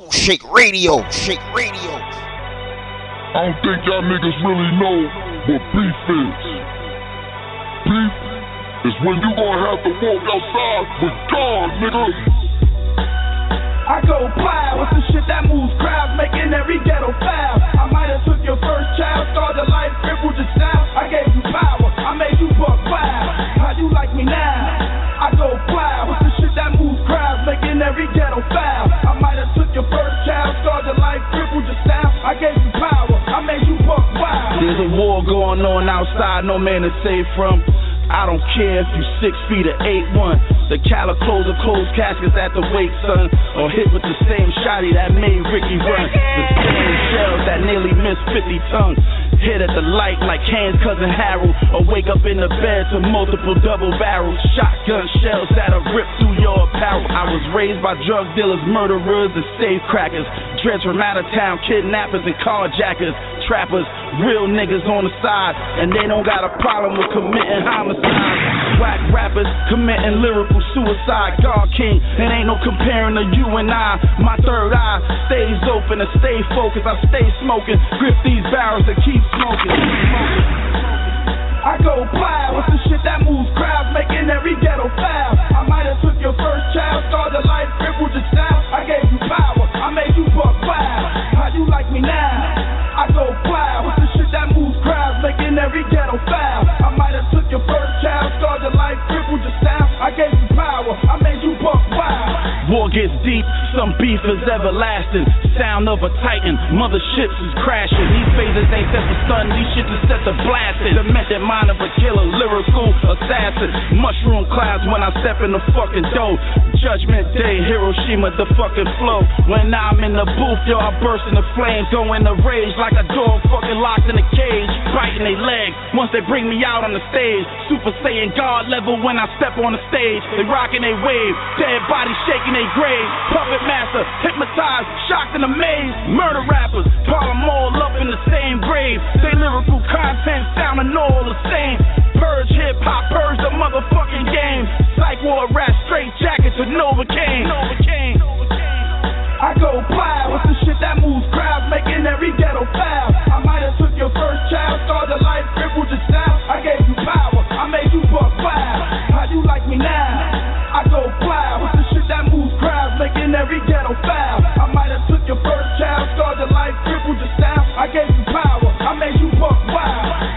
Shake Radio, Shake Radio. I don't think y'all niggas really know what beef is. Beef is when you gonna have to walk outside with God, nigga. I go plow with the shit that moves crowds, making every ghetto foul. I might have took your first child, started life, crippled your style. I gave you power, I made you buck wild. How you like me now? I go plow with the shit that moves crowds, making every ghetto foul. I might have took your first child, started life, crippled your style. I gave you power, I made you buck wild. There's a war going on outside, no man is safe from. I don't care if you 6 feet or 8'1". The calicoes or closed caskets at the wake, son. Or hit with the same shotty that made Ricky run. The same shells that nearly missed 50 tongues. Hit at the light like Kane's cousin Harold. Or wake up in the bed to multiple double barrels. Shotgun shells that'll rip through your apparel. I was raised by drug dealers, murderers, and safe crackers. Dreads from out of town, kidnappers and carjackers. Trappers, real niggas on the side. And they don't got a problem with committing homicide. Whack rappers committing lyrical suicide. God King, it ain't no comparing to you and I. My third eye stays open and stay focused. I stay smoking, grip these barrels and keep smoking. I go plow with the shit that moves crowds, making every ghetto foul. I might have took your first child, started life, crippled your style. I gave you power, I made you buck wild. How you like me now? I go plow with the shit that moves crowds, making every ghetto foul. I might have took your first child, started life, crippled your style. I gave you power, I made you buck wild. War gets deep, some beef is everlasting. Sound of a titan, mother ships is crashing. These phases ain't set to stun, these shit is set to blasting. The method mind of a killer, lyrical assassin. Mushroom clouds when I step in the fucking door. Judgment Day, Hiroshima, the fucking flow. When I'm in the booth, yo, I burst into flames, go in the rage like a dog fucking locked in a cage, biting their legs once they bring me out on the stage. Super Saiyan God level when I step on the stage. They rocking they wave, dead bodies shaking they grave. Puppet master, hypnotized, shocked and amazed. Murder rappers, pile them all up in the same grave. They lyrical content sounding all the same. Purge hip hop, purge the motherfucking game. Psych war rap, straight jackets with Novocaine. I go plow with the shit that moves crowds, making every ghetto foul. I might have took your first child, started life, crippled your style. I gave you power, I made you buck wild. How you like me now? I go plow with the shit that moves crowds, making every ghetto foul. I might have took your first child, started life, crippled your style. I gave you power, I made you buck wild.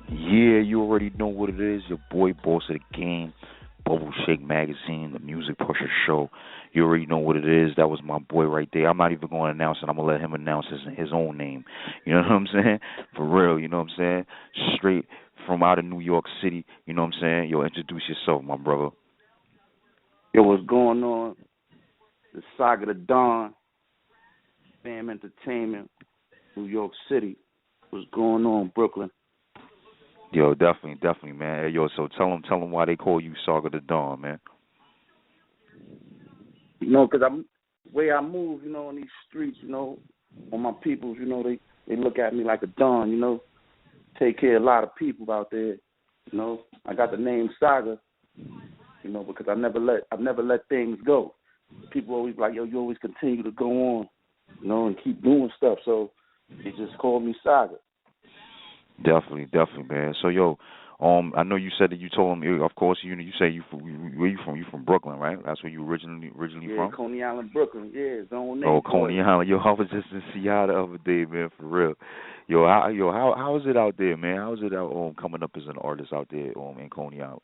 Yeah, you already know what it is. Your boy, boss of the game, Bubble Shake Magazine, the Music Pusher Show. You already know what it is. That was my boy right there. I'm not even going to announce it. I'm going to let him announce his own name. You know what I'm saying? For real, you know what I'm saying? Straight from out of New York City. You know what I'm saying? Yo, introduce yourself, my brother. Yo, what's going on? The Saga Da Don, Fam Entertainment, New York City. What's going on, Brooklyn? Yo, definitely, man. Hey, yo, so tell them why they call you Saga Da Don, man. You know, because the way I move, you know, in these streets, you know, on my peoples, you know, they look at me like a Don, you know. Take care of a lot of people out there, you know. I got the name Saga, you know, because I've never let things go. People always like, yo, you always continue to go on, you know, and keep doing stuff. So they just call me Saga. Definitely, man. So, yo, I know you said that you told him. Of course, you say where you from? You from Brooklyn, right? That's where you originally from. Coney Island, Brooklyn. Yeah, zone 8. Oh, Coney Island. Yo, I was just in Seattle the other day, man. For real. How is it out there, man? How is it out coming up as an artist out there in Coney Island?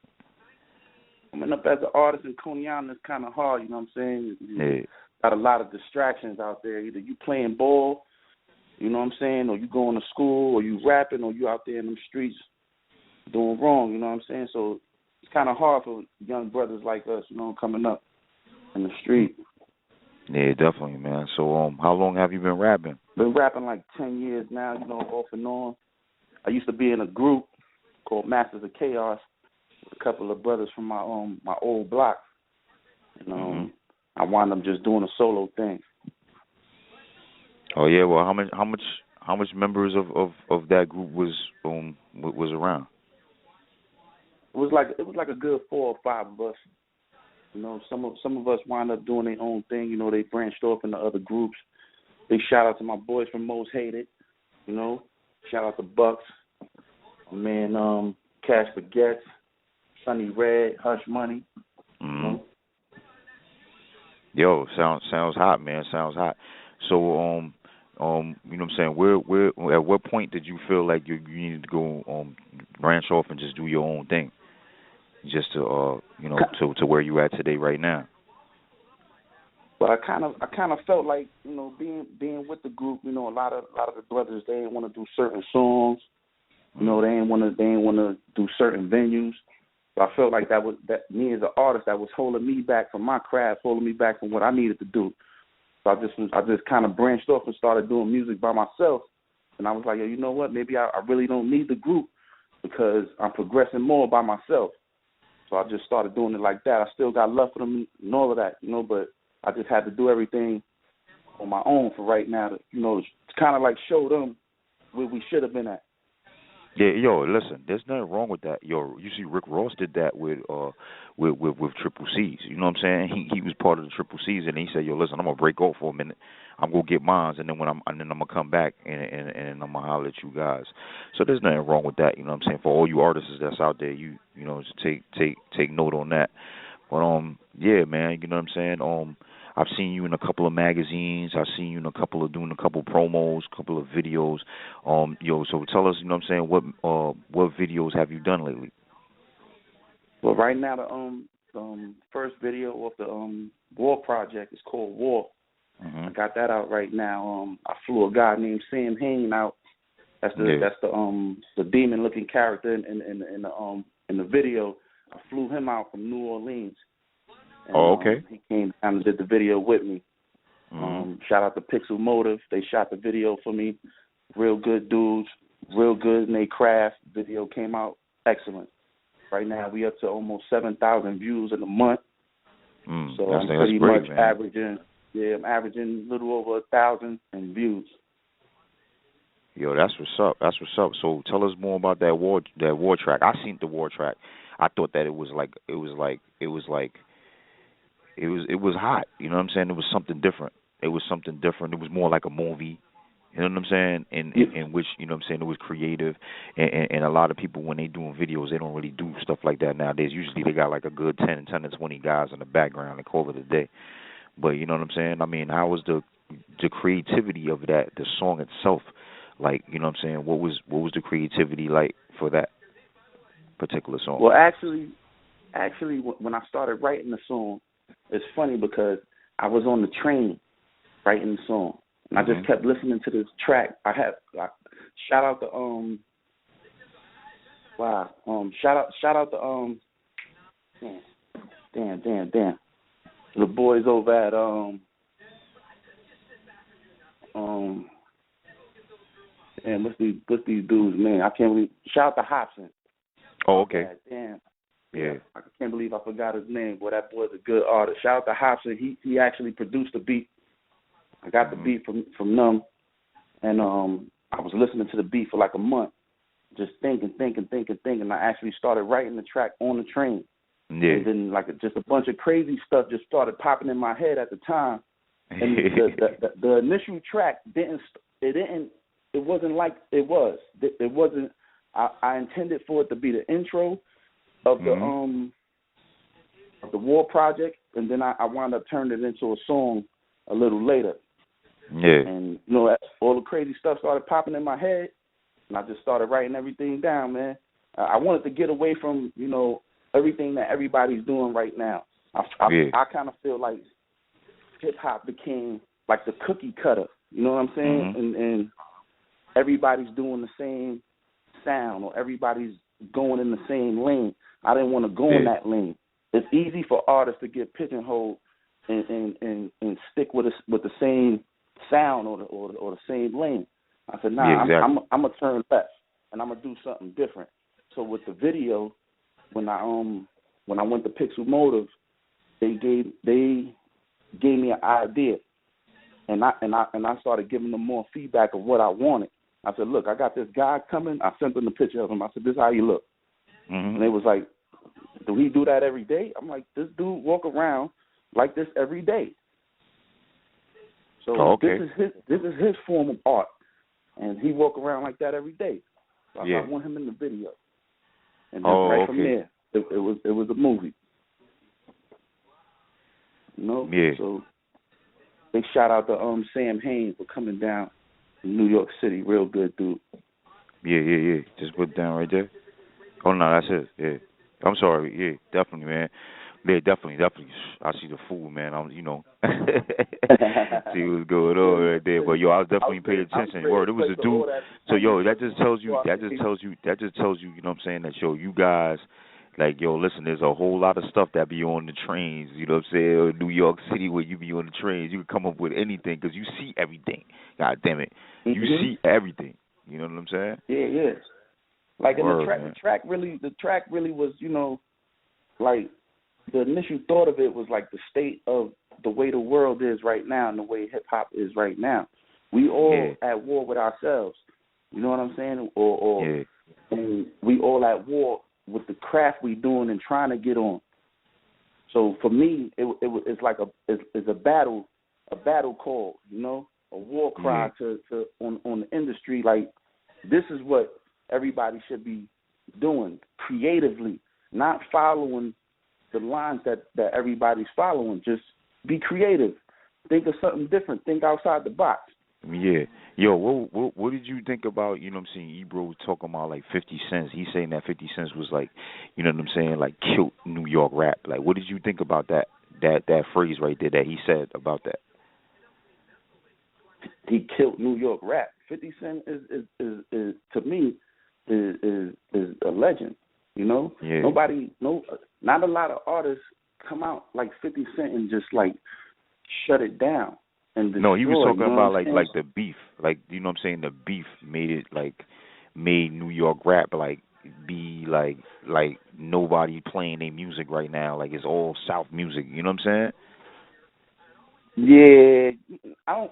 Coming up as an artist in Coney Island is kind of hard. You know what I'm saying? Yeah. Got a lot of distractions out there. Either you playing ball, you know what I'm saying, or you going to school, or you rapping, or you out there in them streets doing wrong, you know what I'm saying? So it's kind of hard for young brothers like us, you know, coming up in the street. Yeah, definitely, man. So how long have you been rapping? Been rapping like 10 years now, you know, off and on. I used to be in a group called Masters of Chaos with a couple of brothers from my old block. And I wound up just doing a solo thing. Oh yeah, well, how How much members of that group was around? It was like a good 4 or 5 of us. You know, some of us wind up doing their own thing. You know, they branched off into other groups. Big shout out to my boys from Most Hated. You know, shout out to Bucks, my man Cash Baguettes, Sunny Red, Hush Money. Mm-hmm. You know? Yo, sounds hot, man. Sounds hot. So, you know what I'm saying? Where at what point did you feel like you needed to go branch off and just do your own thing, just to you know, to where you at today right now? But I kind of felt like, you know, being with the group, you know, a lot of the brothers, they didn't want to do certain songs, you know, they didn't want to do certain venues. So I felt like that me as an artist, that was holding me back from my craft, holding me back from what I needed to do. So I just kind of branched off and started doing music by myself. And I was like, yo, you know what? Maybe I really don't need the group because I'm progressing more by myself. So I just started doing it like that. I still got love for them and all of that, you know, but I just had to do everything on my own for right now to, you know, to kind of like show them where we should have been at. Yeah, yo, listen, there's nothing wrong with that. Yo, you see, Rick Ross did that with Triple C's. You know what I'm saying? He was part of the Triple C's, and he said, yo, listen, I'm gonna break off for a minute. I'm gonna get mines, and then I'm gonna come back and I'm gonna holler at you guys. So there's nothing wrong with that. You know what I'm saying? For all you artists that's out there, you know, just take note on that. But yeah, man, you know what I'm saying? I've seen you in a couple of magazines. I've seen you in doing a couple of promos, a couple of videos. Yo, so tell us, you know what I'm saying, what videos have you done lately? Well, right now the first video of the War project is called War. Mm-hmm. I got that out right now. I flew a guy named Sam Hain out. That's the demon looking character in the video. I flew him out from New Orleans. And, okay. He came down and did the video with me. Mm-hmm. Shout out to Pixel Motive. They shot the video for me. Real good dudes. Real good in their craft. Video came out excellent. Right now we up to almost 7,000 views in a month. So I'm pretty much averaging. Yeah, I'm averaging a little over 1,000 in views. Yo, that's what's up. That's what's up. So tell us more about that war track. I seen the war track. I thought that it was hot. You know what I'm saying? It was something different. It was more like a movie. You know what I'm saying? In which, you know what I'm saying, it was creative. And a lot of people, when they doing videos, they don't really do stuff like that nowadays. Usually they got like a good 10 to 20 guys in the background and call it a day. But you know what I'm saying? I mean, how was the creativity of that, the song itself? Like, you know what I'm saying? What was the creativity like for that particular song? Well, actually, when I started writing the song, it's funny because I was on the train writing the song, and I just kept listening to this track. Shout out to shout out to damn the boys over at what's these dudes, man? I can't believe. Shout out to Hobson. Oh, okay. Damn. Yeah. I can't believe I forgot his name. Boy, that boy's a good artist. Shout out to Hobson. He actually produced the beat. I got the beat from them, and I was listening to the beat for like a month, just thinking. I actually started writing the track on the train. Yeah. And then just a bunch of crazy stuff just started popping in my head at the time. And the initial track it wasn't like it was. It wasn't. I intended for it to be the intro of the War project, and then I wound up turning it into a song a little later. Yeah. And you know, all the crazy stuff started popping in my head, and I just started writing everything down, man. I wanted to get away from, you know, everything that everybody's doing right now. I kind of feel like hip hop became like the cookie cutter. You know what I'm saying? And everybody's doing the same sound, or everybody's going in the same lane. I didn't want to go in that lane. It's easy for artists to get pigeonholed and stick with the same sound or the same lane. I said, nah, exactly. I'm gonna turn left and I'm gonna do something different. So with the video, when I went to Pixel Motive, they gave me an idea, and I started giving them more feedback of what I wanted. I said, look, I got this guy coming. I sent them the picture of him. I said, this is how he look. Mm-hmm. And they was like, do he do that every day? I'm like, this dude walk around like this every day. So this is his form of art, and he walk around like that every day. So I want him in the video, and then from there, it was a movie. You know, so big shout out to Sam Haines for coming down from New York City, real good dude. Yeah. Just put it down right there. Oh no, that's it. Yeah, I'm sorry. Yeah, definitely, man. Yeah, definitely. I see the fool, man. I'm, see what's going on right there. But yo, I was definitely paying attention. Word, it was a dude. So yo, that just tells you. You know what I'm saying? That you guys. Like, yo, listen, there's a whole lot of stuff that be on the trains, you know what I'm saying? New York City, where you be on the trains, you can come up with anything because you see everything. God damn it. You see everything. You know what I'm saying? Yeah. Like, Word, the track really was, like, the initial thought of it was like the state of the way the world is right now and the way hip-hop is right now. We all at war with ourselves. You know what I'm saying? And we all at war with the craft we doing and trying to get on. So for me, it's like it's a battle call, a war cry to on the industry. Like, this is what everybody should be doing creatively, not following the lines that everybody's following. Just be creative. Think of something different. Think outside the box. Yeah. Yo, what did you think about, you know what I'm saying, Ebro talking about like 50 Cent? He's saying that 50 Cent was like, you know what I'm saying, like killed New York rap. Like, what did you think about that phrase right there that he said about that? He killed New York rap. 50 Cent is to me is a legend. Yeah. Not a lot of artists come out like 50 Cent and just like shut it down. No, he was talking about like the beef, like, you know what I'm saying, the beef made New York rap like be like nobody playing their music right now, like it's all South music, you know what I'm saying? Yeah, I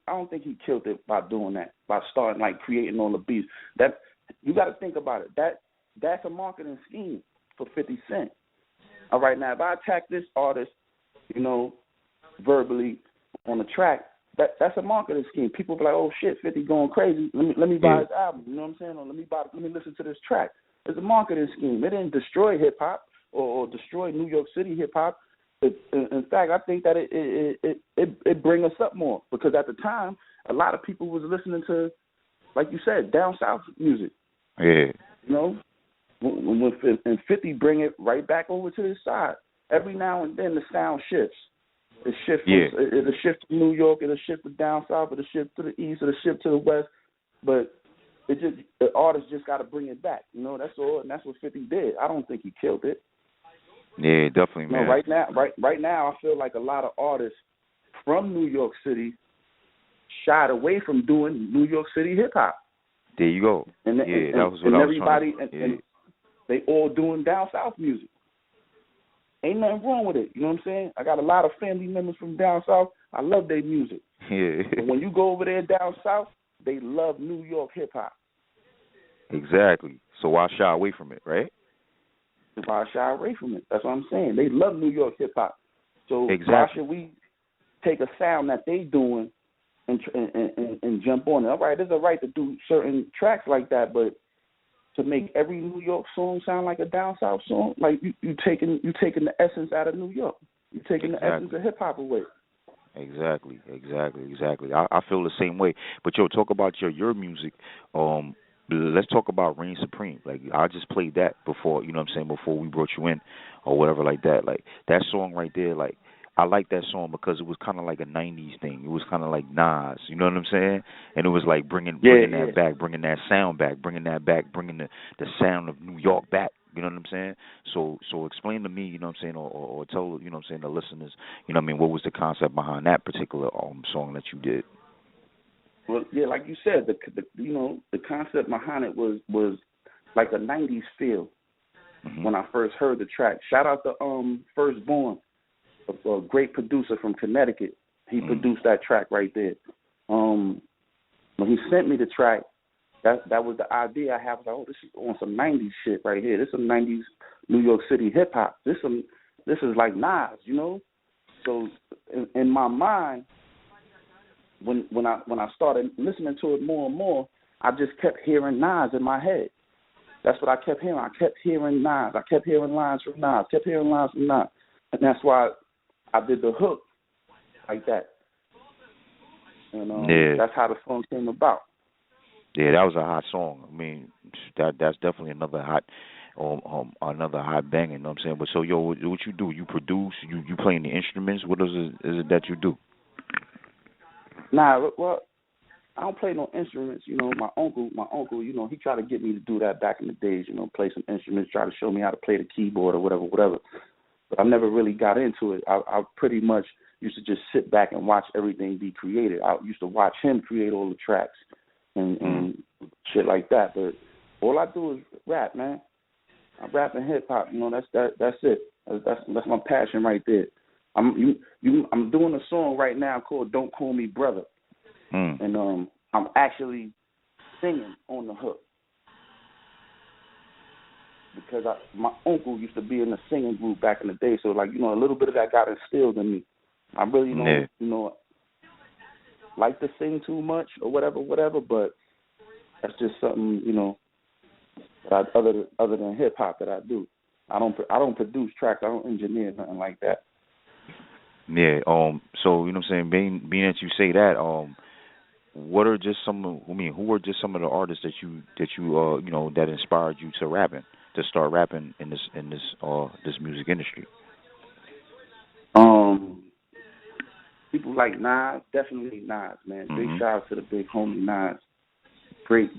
don't think he killed it by doing that, by starting like creating all the beats. That you got to think about it. That's a marketing scheme for 50 Cent. All right, now if I attack this artist, verbally on the track, that's a marketing scheme. People be like, oh shit, 50 going crazy. Let me buy his album. You know what I'm saying? Or let me listen to this track. It's a marketing scheme. It didn't destroy hip hop or destroy New York City hip hop. In fact, I think that it bring us up more, because at the time a lot of people was listening to, like you said, down south music. Yeah. And 50 bring it right back over to his side. Every now and then the sound shifts. It'll shift to New York, it'll shift to down south, it'll shift to the east, it'll shift to the west. But the artist just got to bring it back. That's all, and that's what 50 did. I don't think he killed it. Yeah, definitely, man. Right now, I feel like a lot of artists from New York City shied away from doing New York City hip hop. There you go. That was what I was trying to. And they all doing down south music. Ain't nothing wrong with it. You know what I'm saying? I got a lot of family members from down south. I love their music. Yeah. But when you go over there down south, they love New York hip hop. Exactly. So why shy away from it, right? Why shy away from it? That's what I'm saying. They love New York hip hop. So why should we take a sound that they doing and jump on it? All right, there's a right to do certain tracks like that, but to make every New York song sound like a down south song, like you taking the essence out of New York. You're taking the essence of hip hop away. Exactly. I feel the same way. But yo, talk about your music. Let's talk about Reign Supreme. Like, I just played that before, you know what I'm saying, before we brought you in or whatever like that. Like, that song right there, like, I like that song because it was kind of like a 90s thing. It was kind of like Nas, you know what I'm saying? And it was like bringing that back, bringing that sound back, bringing the sound of New York back, you know what I'm saying? So explain to me, you know what I'm saying, or tell, you know what I'm saying, the listeners, you know what I mean, what was the concept behind that particular song that you did? Well, yeah, like you said, the concept behind it was like a 90s feel when I first heard the track. Shout out to Firstborn, a great producer from Connecticut. He produced that track right there. When he sent me the track, that was the idea I have. I was like, oh, this is on some 90s shit right here. This is some 90s New York City hip hop. This is like Nas, you know? So in my mind, when I started listening to it more and more, I just kept hearing Nas in my head. That's what I kept hearing. I kept hearing Nas. I kept hearing lines from Nas. And that's why I did the hook like that. And that's how the song came about. Yeah, that was a hot song. I mean, that's definitely another hot banger. You know what I'm saying? But so, yo, what you do? You produce? You playing the instruments? What is it that you do? Nah, well, I don't play no instruments. You know, my uncle, you know, he tried to get me to do that back in the days. You know, play some instruments, try to show me how to play the keyboard or whatever. But I never really got into it. I pretty much used to just sit back and watch everything be created. I used to watch him create all the tracks and shit like that. But all I do is rap, man. I rap and hip hop. You know, that's it. That's my passion right there. I'm doing a song right now called "Don't Call Me Brother," and I'm actually singing on the hook because my uncle used to be in the singing group back in the day. So, like, you know, a little bit of that got instilled in me. I really don't, you know, like to sing too much or whatever, but that's just something, you know, that other than hip hop that I do. I don't produce tracks. I don't engineer nothing like that. Yeah. So you know what I'm saying. Being that you say that, what are just who are just some of the artists that you you know, that inspired you to start rapping in this music industry? People like Nas, definitely Nas, man. Big shout out to the big homie Nas. Great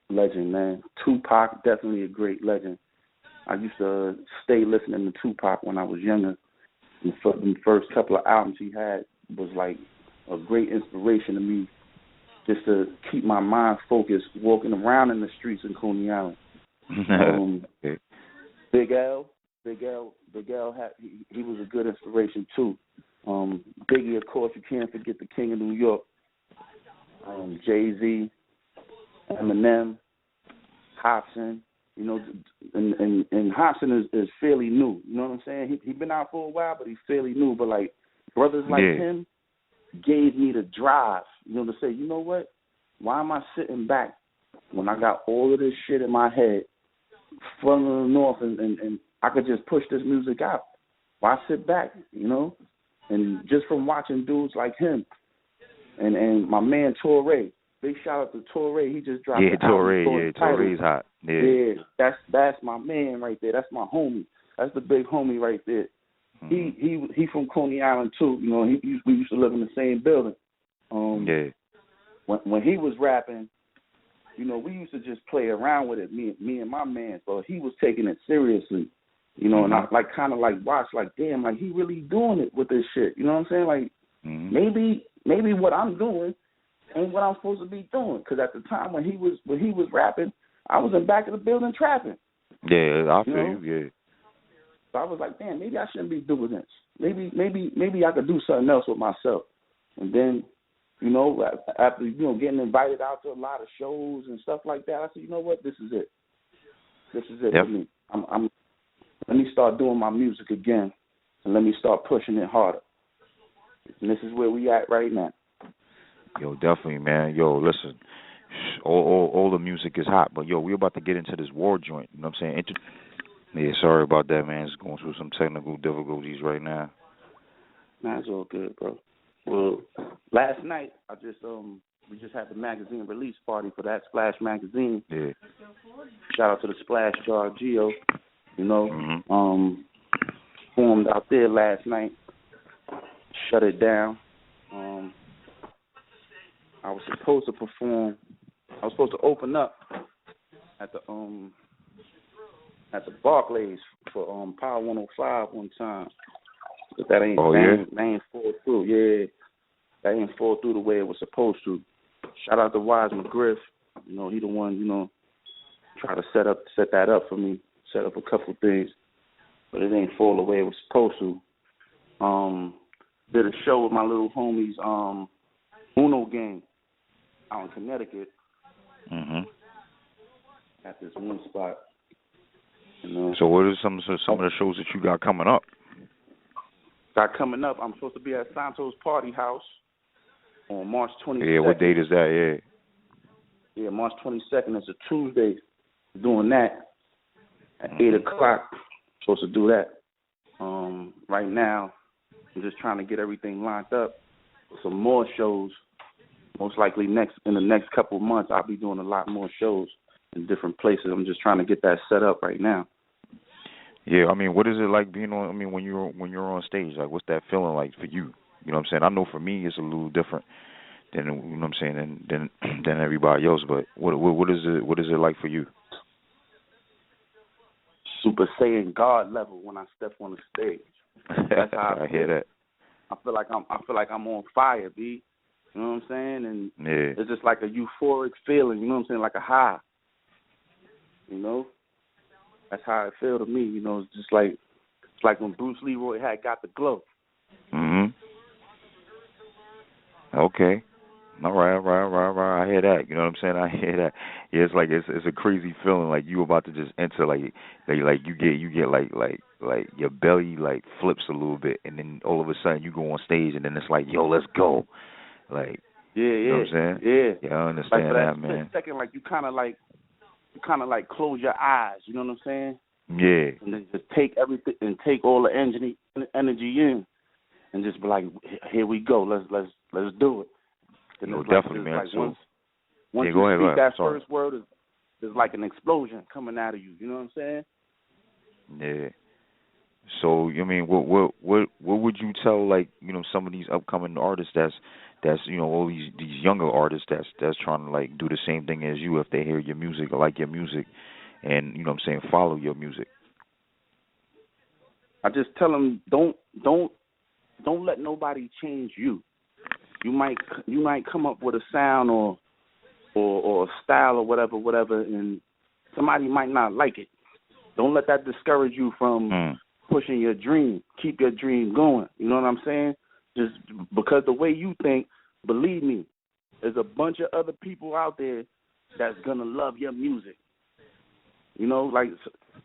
legend, man. Tupac, definitely a great legend. I used to stay listening to Tupac when I was younger. The first couple of albums he had was like a great inspiration to me, just to keep my mind focused walking around in the streets in Coney Island. Big L had he was a good inspiration too. Biggie, of course, you can't forget the King of New York. Jay-Z, Eminem, Hobson. You know, and Hobson is fairly new. You know what I'm saying? He been out for a while, but he's fairly new. But like brothers like him gave me the drive, you know, to say, you know what? Why am I sitting back when I got all of this shit in my head, funneling north, and I could just push this music out? Why sit back, you know? And just from watching dudes like him and my man Torre, big shout out to Torre. He just dropped the album. Torre's hot. Yeah, that's my man right there. That's my homie. That's the big homie right there. He from Coney Island too. You know, we used to live in the same building. When he was rapping, you know, we used to just play around with it, me and my man. So he was taking it seriously. You know, and I kind of watch, damn, like he really doing it with this shit. You know what I'm saying? Like maybe what I'm doing ain't what I'm supposed to be doing. Because at the time when he was rapping, I was in back of the building trapping. Yeah, I feel you. Yeah. So I was like, damn, maybe I shouldn't be doing this. Maybe I could do something else with myself. And then, you know, after, you know, getting invited out to a lot of shows and stuff like that, I said, you know what, this is it. This is it for me. Let me start doing my music again, and let me start pushing it harder. And this is where we at right now. Yo, definitely, man. Yo, listen, all the music is hot, but yo, we're about to get into this war joint. You know what I'm saying? Yeah, sorry about that, man. It's going through some technical difficulties right now. Nah, it's all good, bro. Well, last night we just had the magazine release party for that Splash magazine. Yeah. Shout out to the Splash Jar Geo. You know, performed out there last night. Shut it down. I was supposed to perform. I was supposed to open up at the Barclays for Power 105 one time, but that ain't fall through. Yeah, that ain't fall through the way it was supposed to. Shout out to Wise McGriff. You know, he the one, you know, try to set that up for me. Set up a couple things, but it ain't fall the way it was supposed to. did a show with my little homies, Uno gang, out in Connecticut. At this one spot. You know. So what are some of the shows that you got coming up? I'm supposed to be at Santos Party House on March 22nd. Yeah, what date is that? Yeah, March 22nd. It's a Tuesday. Doing that at 8 o'clock. Supposed to do that. Right now, I'm just trying to get everything lined up. Some more shows. Most likely in the next couple of months, I'll be doing a lot more shows in different places. I'm just trying to get that set up right now. Yeah, I mean, what is it like being on? I mean, when you're on stage, like, what's that feeling like for you? You know what I'm saying? I know for me, it's a little different than, you know what I'm saying, than everybody else. But what is it like for you? Super Saiyan God level when I step on the stage. That's how I hear that. I feel like I'm on fire, B. You know what I'm saying? And it's just like a euphoric feeling. You know what I'm saying? Like a high. You know. That's how it feel to me, you know. It's just like when Bruce Leroy had got the glow. Okay. All right. I hear that. You know what I'm saying? I hear that. Yeah, it's like it's a crazy feeling, like you about to just enter, like you get like your belly like flips a little bit, and then all of a sudden you go on stage, and then it's like, yo, let's go. Like, you know what I'm saying? Yeah, I understand like that, man. Second, like you kind of like close your eyes, you know what I'm saying? Yeah. And then just take everything and take all the energy in, and just be like, here we go, let's do it. And no, it's definitely, like, man. Like so, once yeah, you ahead, speak that first word, there's like an explosion coming out of you. You know what I'm saying? Yeah. So, I mean, what would you tell, like, you know, some of these upcoming artists that's you know, all these younger artists that's trying to like do the same thing as you, if they hear your music or like your music, and you know what I'm saying, follow your music? I just tell them don't let nobody change you. You might come up with a sound or a style or whatever, and somebody might not like it. Don't let that discourage you from pushing your dream. Keep your dream going. You know what I'm saying? Just because the way you think, believe me, there's a bunch of other people out there that's gonna love your music. You know, like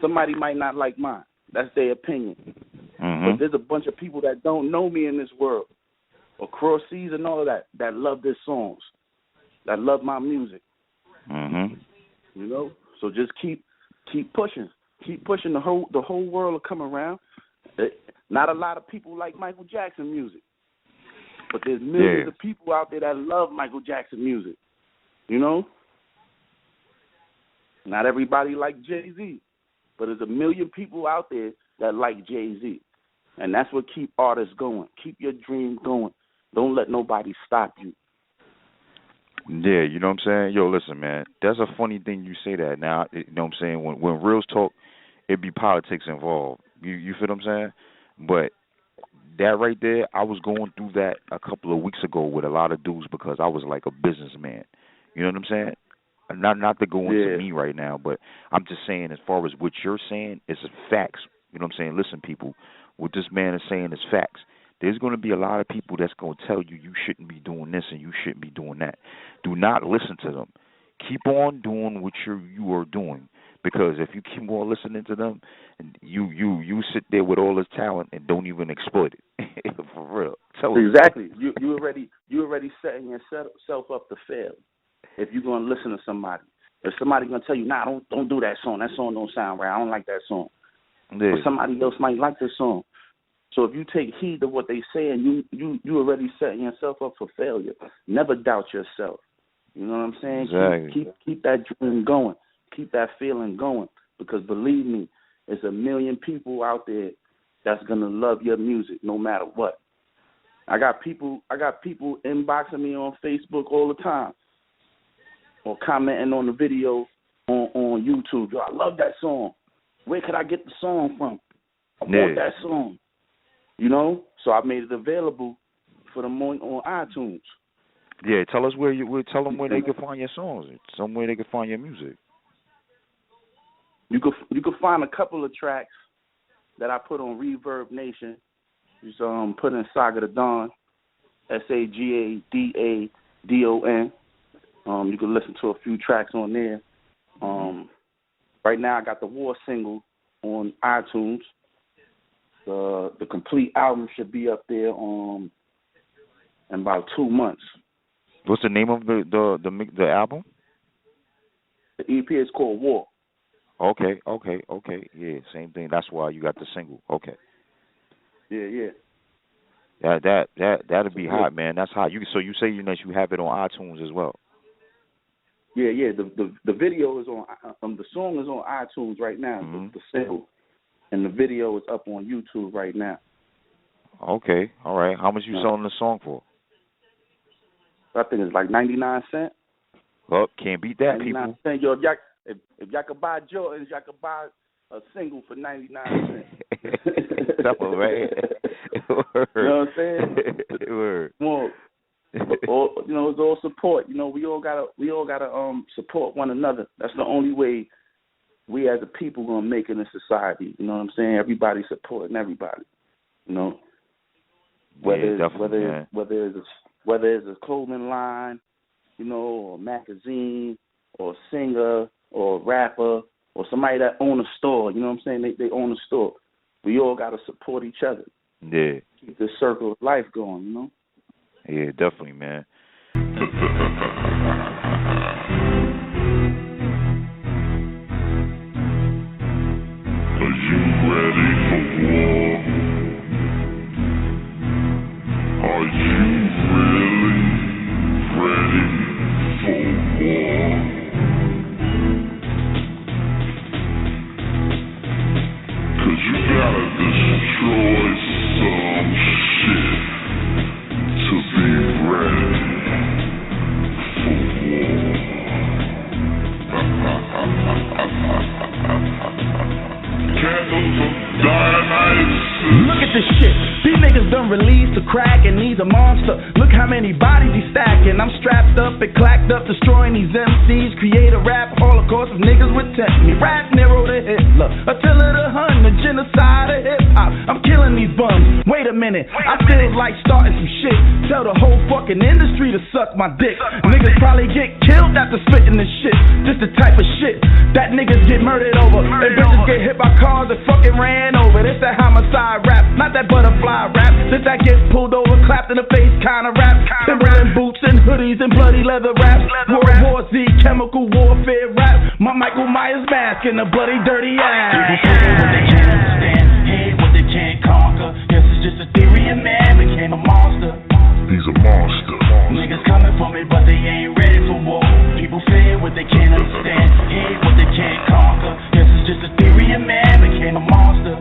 somebody might not like mine. That's their opinion. But there's a bunch of people that don't know me in this world, across seas and all of that love their songs, that love my music. You know, so just keep pushing. Keep pushing. The whole world will come around. Not a lot of people like Michael Jackson music, but there's millions of people out there that love Michael Jackson music. You know, not everybody like Jay-Z, but there's a million people out there that like Jay-Z, and that's what keep artists going. Keep your dream going. Don't let nobody stop you. Yeah, you know what I'm saying? Yo, listen, man, that's a funny thing you say that. Now, you know what I'm saying? When reals talk, it be politics involved. You feel what I'm saying? But that right there, I was going through that a couple of weeks ago with a lot of dudes because I was like a businessman. You know what I'm saying? Not to go into me right now, but I'm just saying as far as what you're saying, it's facts. You know what I'm saying? Listen, people, what this man is saying is facts. There's going to be a lot of people that's going to tell you you shouldn't be doing this and you shouldn't be doing that. Do not listen to them. Keep on doing what you are doing, because if you keep on listening to them, you sit there with all this talent and don't even exploit it. For real. Exactly. You already setting yourself up to fail if you're going to listen to somebody. If somebody's going to tell you, nah, don't do that song. That song don't sound right. I don't like that song. Yeah. But somebody else might like this song. So if you take heed to what they say, and you already setting yourself up for failure. Never doubt yourself. You know what I'm saying? Exactly. Keep that dream going. Keep that feeling going. Because believe me, there's a million people out there that's gonna love your music no matter what. I got people inboxing me on Facebook all the time, or commenting on the video on YouTube. Yo, I love that song. Where could I get the song from? I want that song. You know, so I made it available for them on iTunes. Yeah, tell them where they can find your songs. Somewhere they can find your music. You could find a couple of tracks that I put on Reverb Nation, Just put in Saga Da Don, SAGADADON. You can listen to a few tracks on there. Right now, I got the War single on iTunes. The complete album should be up there in about 2 months. What's the name of the album? The EP is called War. Okay. Yeah, same thing. That's why you got the single. Okay. Yeah. That'll be hot, man. That's hot. So you say that you have it on iTunes as well. Yeah. The video is on. The song is on iTunes right now. The single, and the video is up on YouTube right now. Okay. All right. How much you selling the song for? I think it's like 99 cents. Well, can't beat that, people. Yo, if y'all could buy Jordans, y'all could buy a single for 99 cents. That's all right. You know what I'm saying? Word. Well, it's all support. We all gotta support one another. That's the only way we as a people gonna make it in society. You know what I'm saying? Everybody supporting everybody. Whether it's a clothing line, or a magazine, or a singer, or a rapper, or somebody that own a store. You know what I'm saying? They own a store. We all gotta support each other. Yeah. Keep this circle of life going. Yeah, definitely, man. Are you ready for war? Are you really ready for war? 'Cause you gotta destroy some shit to be ready for war. Candles of Dionysus. Look at this shit. These niggas done released the crack and he's a monster. Look how many bodies he's stacking. I'm strapped up and clacked up, destroying these MCs. Create a rap holocaust of niggas with tempt me. Rap Nero to Hitler, Attila the Hun, the genocide of hip hop. I'm killing these bums. Wait a minute, I feel like starting some shit. Tell the whole fucking industry to suck my dick. Niggas probably get killed after spitting this shit. This the type of shit that niggas get murdered over. And bitches get hit by cars and fucking ran over. This that homicide rap, not that butterfly rap. This that get pulled over, clapped in the face kind of rap. Timberland boots and hoodies and bloody leather rap. World War Z, chemical warfare rap. My Michael Myers mask and a bloody dirty ass. People say what they can't understand, hate what they can't conquer. Guess it's just a theory, and man became a monster. He's a monster. Niggas coming for me, but they ain't ready for war. People fear what they can't understand, hate what they can't conquer. Guess it's just a theory, and man became a monster.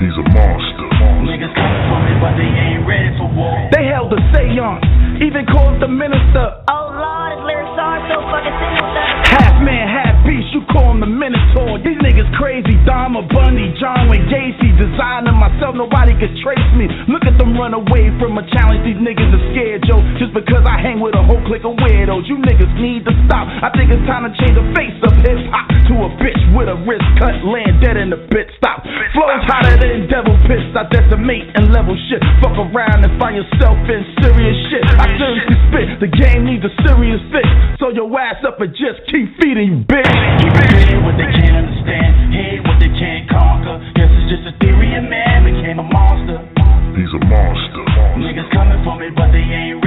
He's a monster. Niggas coming for me, but they ain't ready for war. They held a seance, even called the minister. Oh Lord, his lyrics are so fucking sinister. Half man, half beast, you call him the Minotaur. These niggas crazy, Dahmer, Bundy, John Wayne Gacy. Designing myself, nobody could trace me. Look at them run away from a challenge, these niggas are scared, yo. Just because I hang with a whole clique of weirdos. You niggas need to stop. I think it's time to change the face of hip-hop to a bitch with a wrist cut, laying dead in the pit stop. Flows hotter than devil piss, I decimate and level shit. Fuck around and find yourself in serious shit. I seriously spit, the game needs a serious fix. So your ass up and just keep feeding you, bitch. People hear what they can't understand, hate what they can't conquer. Guess it's just a theory, and man became a monster. He's a monster. Niggas coming for me, but they ain't